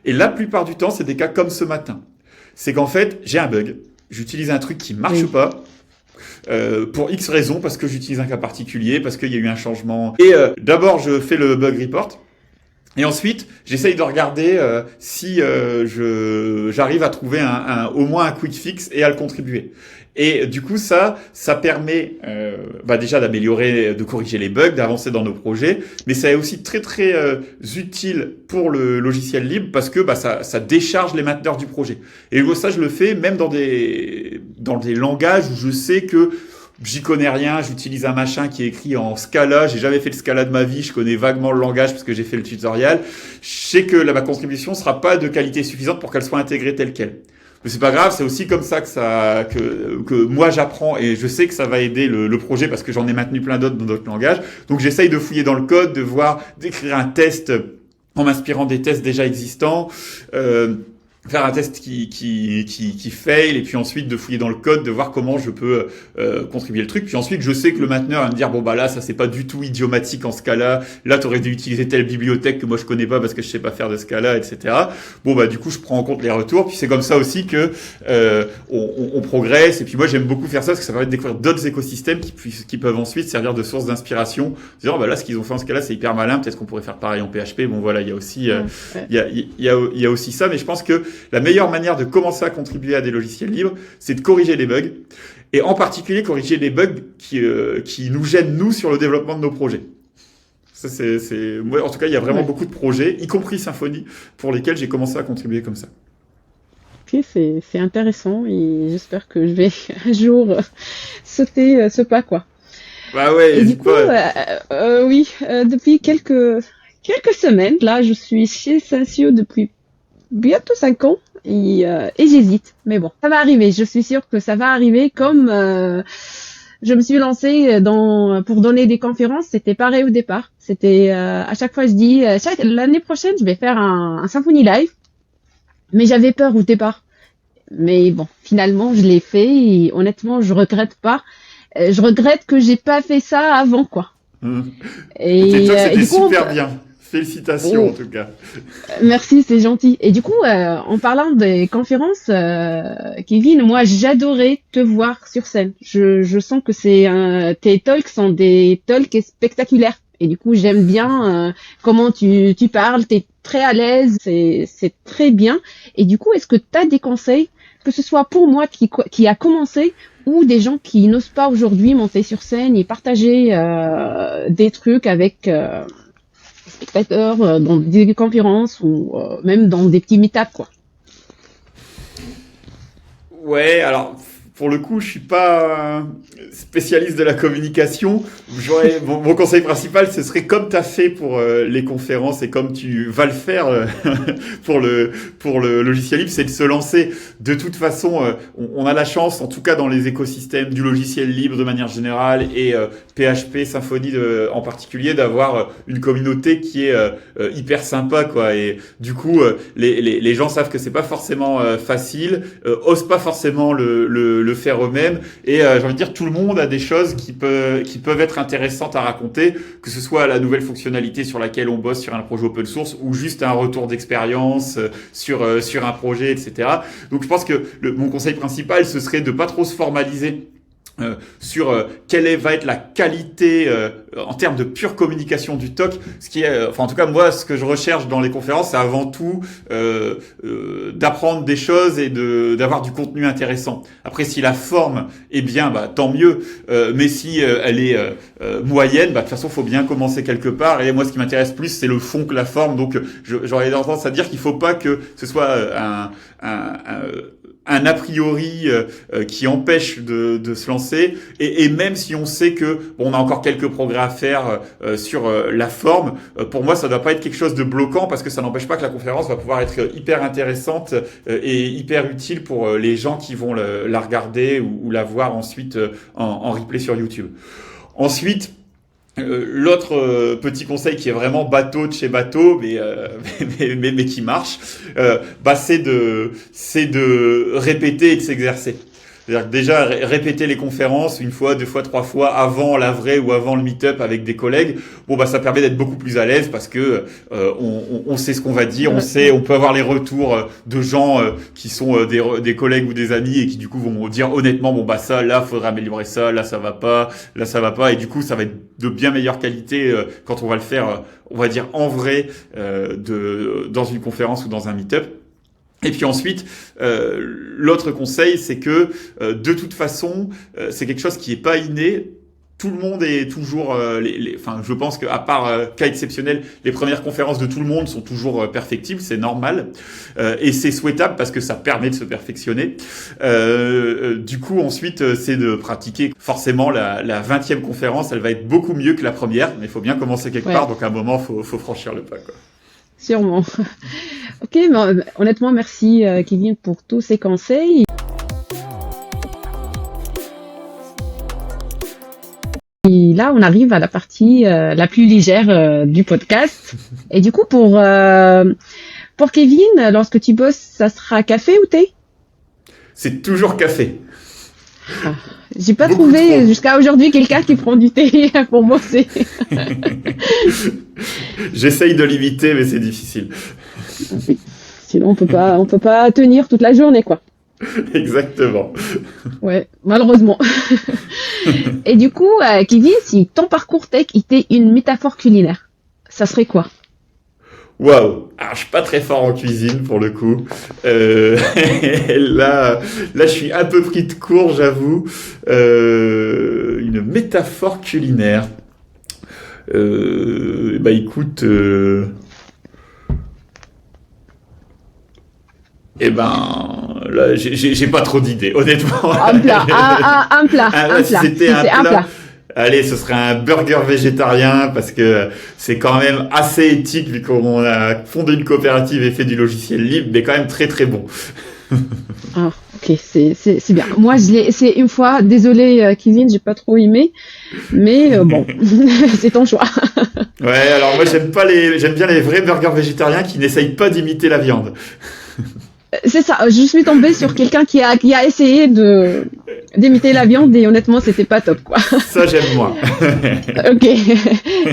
Et la plupart du temps, c'est des cas comme ce matin. C'est qu'en fait, j'ai un bug. J'utilise un truc qui marche pas. Pour X raisons, parce que j'utilise un cas particulier, parce qu'il y a eu un changement. Et d'abord, je fais le bug report. Et ensuite, j'essaye de regarder si j'arrive à trouver au moins un quick fix et à le contribuer. Et du coup, ça permet déjà d'améliorer, de corriger les bugs, d'avancer dans nos projets, mais ça est aussi très très utile pour le logiciel libre parce que ça décharge les mainteneurs du projet. Et ça, je le fais même dans des langages où je sais que j'y connais rien, j'utilise un machin qui est écrit en Scala, j'ai jamais fait le Scala de ma vie, je connais vaguement le langage parce que j'ai fait le tutoriel. Je sais que ma contribution sera pas de qualité suffisante pour qu'elle soit intégrée telle quelle. Mais c'est pas grave, c'est aussi comme ça que moi j'apprends et je sais que ça va aider le projet parce que j'en ai maintenu plein d'autres dans d'autres langages. Donc j'essaye de fouiller dans le code, d'écrire un test en m'inspirant des tests déjà existants. Faire un test qui fail et puis ensuite de fouiller dans le code, de voir comment je peux contribuer le truc. Puis ensuite, je sais que le mainteneur va me dire bon bah là ça c'est pas du tout idiomatique en Scala. Là t'aurais dû utiliser telle bibliothèque que moi je connais pas parce que je sais pas faire de Scala, etc. Bon bah du coup je prends en compte les retours. Puis c'est comme ça aussi que on progresse. Et puis moi j'aime beaucoup faire ça parce que ça permet de découvrir d'autres écosystèmes qui peuvent ensuite servir de source d'inspiration. Disant bah là ce qu'ils ont fait en Scala c'est hyper malin. Peut-être qu'on pourrait faire pareil en PHP. Bon voilà il y a aussi il y a aussi ça. Mais je pense que la meilleure manière de commencer à contribuer à des logiciels libres, c'est de corriger les bugs, et en particulier corriger les bugs qui nous gênent, nous, sur le développement de nos projets. Ça, moi, en tout cas, il y a vraiment beaucoup de projets, y compris Symfony, pour lesquels j'ai commencé à contribuer comme ça. Ok, c'est intéressant, et j'espère que je vais un jour sauter ce pas, quoi. Bah ouais, et du coup, depuis quelques semaines, là, je suis chez Sensio depuis bientôt 5 ans et j'hésite. Mais bon, ça va arriver. Je suis sûre que ça va arriver comme je me suis lancée pour donner des conférences. C'était pareil au départ. C'était à chaque fois je dis l'année prochaine je vais faire un Symfony Live. Mais j'avais peur au départ. Mais bon, finalement je l'ai fait et honnêtement je regrette pas. Je regrette que j'ai pas fait ça avant quoi. Et c'était super bien. Félicitations en tout cas. Merci, c'est gentil. Et du coup, en parlant des conférences, Kevin, moi j'adorais te voir sur scène. Je sens que tes talks sont des talks spectaculaires. Et du coup, j'aime bien comment tu parles, t'es très à l'aise, c'est très bien. Et du coup, est-ce que tu as des conseils, que ce soit pour moi qui a commencé ou des gens qui n'osent pas aujourd'hui monter sur scène et partager des trucs avec spectateurs dans des conférences ou même dans des petits meet-ups quoi. Ouais, alors pour le coup, je suis pas spécialiste de la communication. Mon conseil principal, ce serait comme tu as fait pour les conférences et comme tu vas le faire pour le logiciel libre, c'est de se lancer. De toute façon, on a la chance, en tout cas dans les écosystèmes du logiciel libre de manière générale et PHP, Symfony en particulier, d'avoir une communauté qui est hyper sympa, quoi. Et du coup, les gens savent que c'est pas forcément facile, osent pas forcément le faire eux-mêmes, et j'ai envie de dire tout le monde a des choses qui peuvent être intéressantes à raconter, que ce soit la nouvelle fonctionnalité sur laquelle on bosse sur un projet open source ou juste un retour d'expérience sur un projet, etc. Donc je pense que mon conseil principal ce serait de pas trop se formaliser sur va être la qualité en termes de pure communication du talk. Ce qui est, enfin en tout cas moi, ce que je recherche dans les conférences, c'est avant tout d'apprendre des choses et d'avoir du contenu intéressant. Après, si la forme est bien, bah tant mieux. Mais si elle est moyenne, bah de toute façon, faut bien commencer quelque part. Et moi, ce qui m'intéresse plus, c'est le fond que la forme. Donc, j'aurais tendance à dire qu'il faut pas que ce soit un a priori qui empêche de se lancer, et même si on sait que bon, on a encore quelques progrès à faire sur la forme, pour moi ça doit pas être quelque chose de bloquant, parce que ça n'empêche pas que la conférence va pouvoir être hyper intéressante et hyper utile pour les gens qui vont la regarder ou la voir ensuite en replay sur YouTube. Ensuite, l'autre petit conseil qui est vraiment bateau de chez bateau, mais qui marche, bah c'est de répéter et de s'exercer. C'est-à-dire que déjà répéter les conférences une fois, deux fois, trois fois avant la vraie ou avant le meet-up avec des collègues, bon bah ça permet d'être beaucoup plus à l'aise, parce que on sait ce qu'on va dire, on peut avoir les retours de gens qui sont des collègues ou des amis, et qui du coup vont dire honnêtement, bon bah ça là faudrait améliorer ça, là ça va pas, et du coup ça va être de bien meilleure qualité quand on va le faire, on va dire en vrai, dans une conférence ou dans un meet-up. Et puis ensuite, l'autre conseil, c'est que de toute façon, c'est quelque chose qui est pas inné. Tout le monde est toujours, enfin, je pense qu'à part cas exceptionnel, les premières conférences de tout le monde sont toujours perfectibles, c'est normal, et c'est souhaitable parce que ça permet de se perfectionner. Du coup, ensuite, c'est de pratiquer. Forcément, la 20e conférence, elle va être beaucoup mieux que la première, mais il faut bien commencer quelque part, donc à un moment, faut franchir le pas, quoi. Sûrement. Ok, mais honnêtement, merci Kevin pour tous ces conseils. Et là, on arrive à la partie la plus légère du podcast. Et du coup, pour Kevin, lorsque tu bosses, ça sera café ou thé? C'est toujours café. Ah, j'ai pas trouvé jusqu'à aujourd'hui quelqu'un qui prend du thé pour bosser. J'essaye de l'imiter, mais c'est difficile. Oui. Sinon, on peut pas tenir toute la journée, quoi. Exactement. Ouais, malheureusement. Et du coup, Kevin, si ton parcours tech était une métaphore culinaire, ça serait quoi? Waouh! Alors, je suis pas très fort en cuisine pour le coup. Là, je suis un peu pris de court, j'avoue. Une métaphore culinaire. Bah écoute, eh ben, là, j'ai pas trop d'idées, honnêtement. Un plat, un plat, Si c'était un plat. Allez, ce serait un burger végétarien, parce que c'est quand même assez éthique, vu qu'on a fondé une coopérative et fait du logiciel libre, mais quand même très très bon. Ah, ok, c'est bien. Moi, c'est une fois, désolé Kevin, j'ai pas trop aimé, mais bon, c'est ton choix. Ouais, alors moi j'aime bien les vrais burgers végétariens qui n'essayent pas d'imiter la viande. C'est ça, je suis tombée sur quelqu'un qui a essayé d'imiter la viande, et honnêtement, c'était pas top, quoi. Ça, j'aime moins. Ok.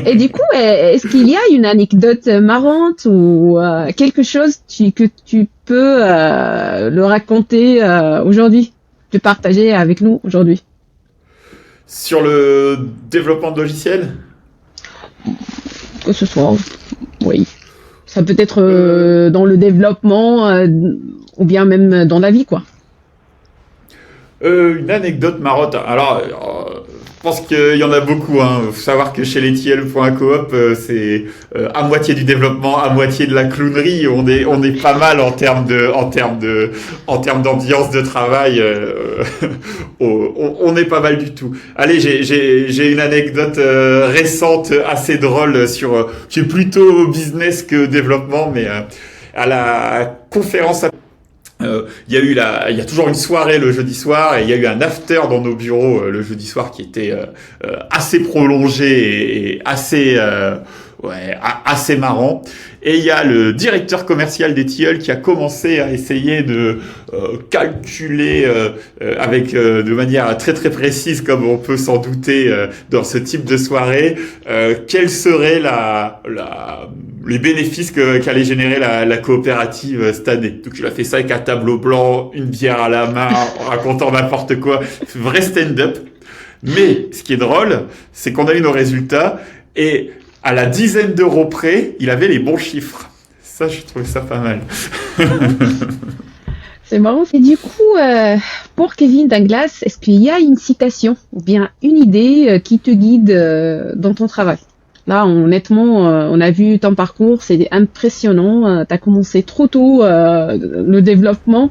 Et du coup, est-ce qu'il y a une anecdote marrante ou quelque chose que tu peux le raconter aujourd'hui, te partager avec nous aujourd'hui? Sur le développement de logiciels? Que ce soit, oui. Ça peut être dans le développement ou bien même dans la vie, quoi. Une anecdote marotte. Alors, je pense qu'il y en a beaucoup. Hein. Faut savoir que chez letiel.coop, c'est à moitié du développement, à moitié de la clownerie. On est pas mal en termes d'ambiance de travail. On est pas mal du tout. Allez, j'ai une anecdote récente assez drôle qui est plutôt business que développement, mais à la conférence. Il y a toujours une soirée le jeudi soir, et il y a eu un after dans nos bureaux le jeudi soir qui était assez prolongé et assez ouais, assez marrant. Et il y a le directeur commercial des Tilleuls qui a commencé à essayer de calculer de manière très très précise, comme on peut s'en douter dans ce type de soirée, quels seraient les bénéfices qu'allait générer la coopérative cette année. Donc il a fait ça avec un tableau blanc, une bière à la main, en racontant n'importe quoi, vrai stand-up. Mais ce qui est drôle, c'est qu'on a eu nos résultats et à la dizaine d'euros près, il avait les bons chiffres. Ça, je trouvais ça pas mal. C'est marrant. Et du coup, pour Kevin Douglas, est-ce qu'il y a une citation ou bien une idée qui te guide dans ton travail? Là, honnêtement, on a vu ton parcours, c'est impressionnant. Tu as commencé trop tôt le développement.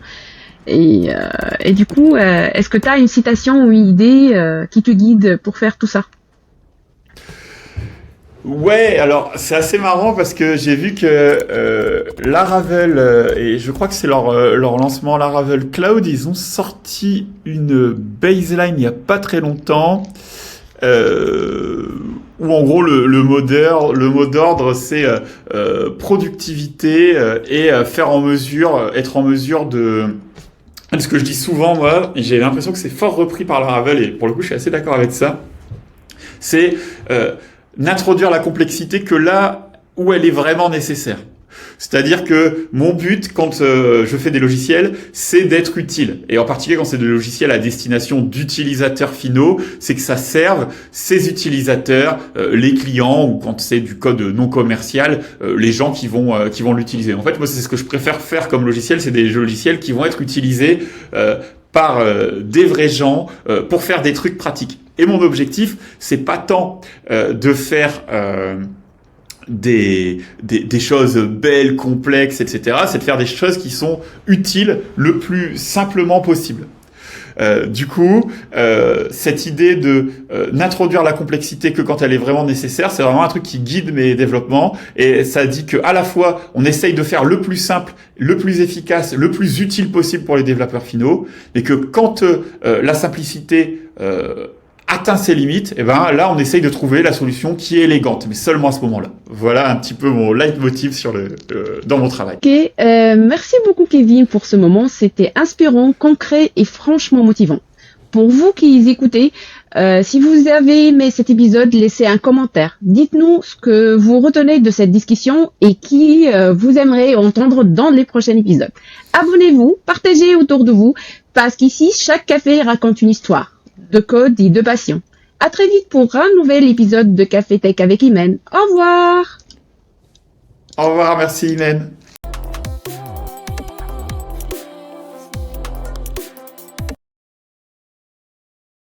Et du coup, est-ce que tu as une citation ou une idée qui te guide pour faire tout ça? Ouais, alors c'est assez marrant parce que j'ai vu que Laravel, et je crois que c'est leur lancement Laravel Cloud, ils ont sorti une baseline il y a pas très longtemps, où en gros le mot d'ordre c'est productivité et être en mesure de... Ce que je dis souvent, moi, et j'ai l'impression que c'est fort repris par Laravel, et pour le coup je suis assez d'accord avec ça, c'est... n'introduire la complexité que là où elle est vraiment nécessaire. C'est-à-dire que mon but, quand je fais des logiciels, c'est d'être utile. Et en particulier, quand c'est des logiciels à destination d'utilisateurs finaux, c'est que ça serve ces utilisateurs, les clients, ou quand c'est du code non commercial, les gens qui vont l'utiliser. En fait, moi, c'est ce que je préfère faire comme logiciel, c'est des logiciels qui vont être utilisés par des vrais gens pour faire des trucs pratiques. Et mon objectif, c'est pas tant de faire des choses belles, complexes, etc. C'est de faire des choses qui sont utiles le plus simplement possible. Du coup, cette idée de n'introduire la complexité que quand elle est vraiment nécessaire, c'est vraiment un truc qui guide mes développements. Et ça dit que à la fois, on essaye de faire le plus simple, le plus efficace, le plus utile possible pour les développeurs finaux, mais que quand la simplicité atteint ses limites, et ben là, on essaye de trouver la solution qui est élégante, mais seulement à ce moment-là. Voilà un petit peu mon leitmotiv dans mon travail. Ok, merci beaucoup Kevin pour ce moment. C'était inspirant, concret et franchement motivant. Pour vous qui écoutez, si vous avez aimé cet épisode, laissez un commentaire. Dites-nous ce que vous retenez de cette discussion et qui vous aimeriez entendre dans les prochains épisodes. Abonnez-vous, partagez autour de vous, parce qu'ici, chaque café raconte une histoire de code et de passion. À très vite pour un nouvel épisode de Café Tech avec Imen. Au revoir! Au revoir, merci Imen.